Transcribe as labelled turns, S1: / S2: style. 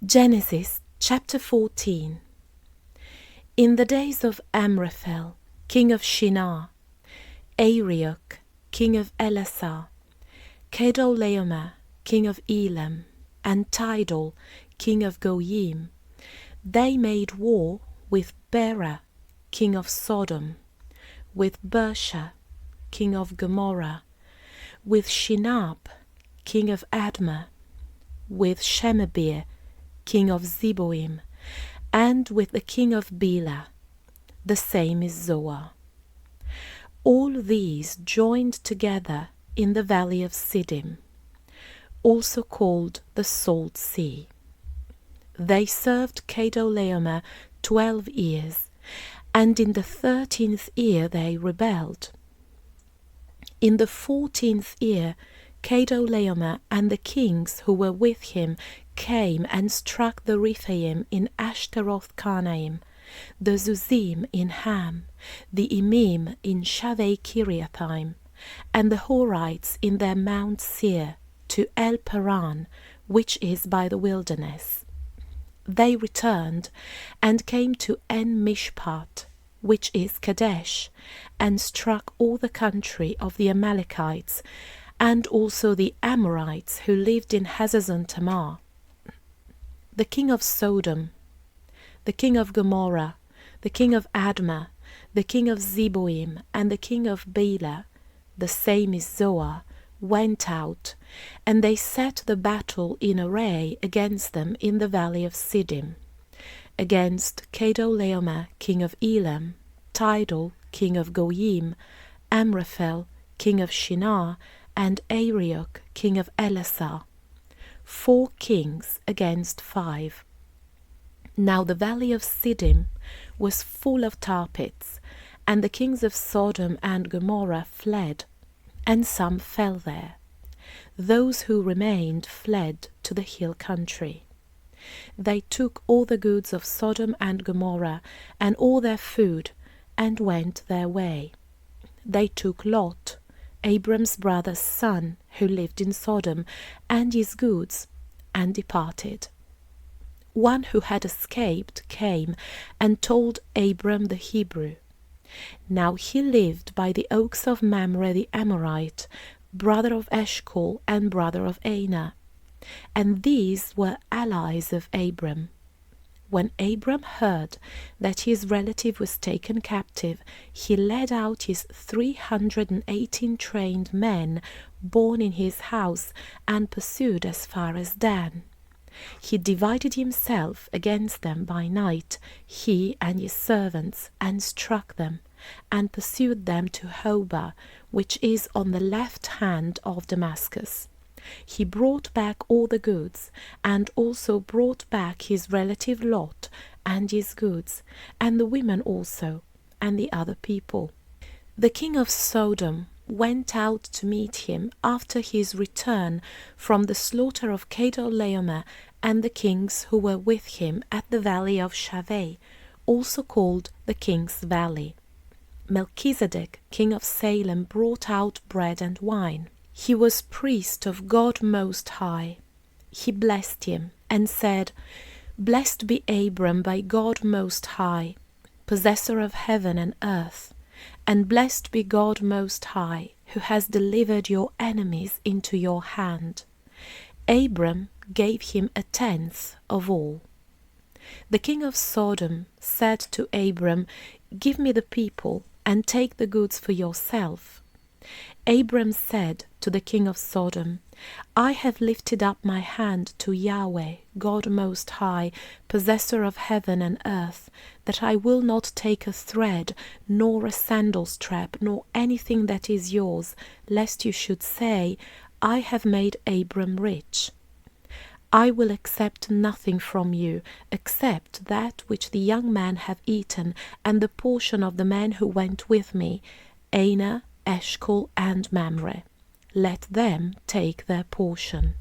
S1: Genesis chapter 14. In the days of Amraphel, king of Shinar, Arioch, king of Elasar, Kedorlaomer, king of Elam, and Tidal, king of Goyim, they made war with Bera, king of Sodom, with Bersha, king of Gomorrah, with Shinab, king of Admah, with Shemeber, king of Zeboim, and with the king of Bela, the same is Zoar. All these joined together in the valley of Siddim, also called the Salt Sea. They served Kedorlaomer 12 years, and in the 13th year they rebelled. In the 14th year Kedorlaomer and the kings who were with him came and struck the Rephaim in Ashtaroth Karnaim, the Zuzim in Ham, the Emim in Shaveh Kiriathaim, and the Horites in their Mount Seir, to El Paran, which is by the wilderness. They returned and came to En Mishpat, which is Kadesh, and struck all the country of the Amalekites, and also the Amorites who lived in Hazazon Tamar. The king of Sodom, the king of Gomorrah, the king of Admah, the king of Zeboim, and the king of Bela, the same is Zoar, went out, and they set the battle in array against them in the valley of Siddim, against Kedorlaomer, king of Elam, Tidal, king of Goyim, Amraphel, king of Shinar, and Arioch, king of Elasar. 4 kings against 5. Now the valley of Siddim was full of tar pits, and the kings of Sodom and Gomorrah fled, and some fell there. Those who remained fled to the hill country. They took all the goods of Sodom and Gomorrah, and all their food, and went their way. They took Lot, Abram's brother's son, who lived in Sodom, and his goods, and departed. One who had escaped came and told Abram the Hebrew. Now he lived by the oaks of Mamre the Amorite, brother of Eshcol and brother of Aner, and these were allies of Abram. When Abram heard that his relative was taken captive, he led out his 318 trained men born in his house and pursued as far as Dan. He divided himself against them by night, he and his servants, and struck them, and pursued them to Hobah, which is on the left hand of Damascus. He brought back all the goods, and also brought back his relative Lot, and his goods, and the women also, and the other people. The king of Sodom went out to meet him after his return from the slaughter of Kedorlaomer and the kings who were with him at the valley of Shaveh, also called the King's Valley. Melchizedek, king of Salem, brought out bread and wine. He was priest of God Most High. He blessed him and said, Blessed be Abram by God Most High, possessor of heaven and earth, and blessed be God Most High, who has delivered your enemies into your hand. Abram gave him 1/10 of all. The king of Sodom said to Abram, Give me the people, and take the goods for yourself. Abram said to the king of Sodom, I have lifted up my hand to Yahweh, God Most High, possessor of heaven and earth, that I will not take a thread, nor a sandal strap, nor anything that is yours, lest you should say, I have made Abram rich. I will accept nothing from you, except that which the young men have eaten, and the portion of the men who went with me, Aner, Eshcol, and Mamre. Let them take their portion.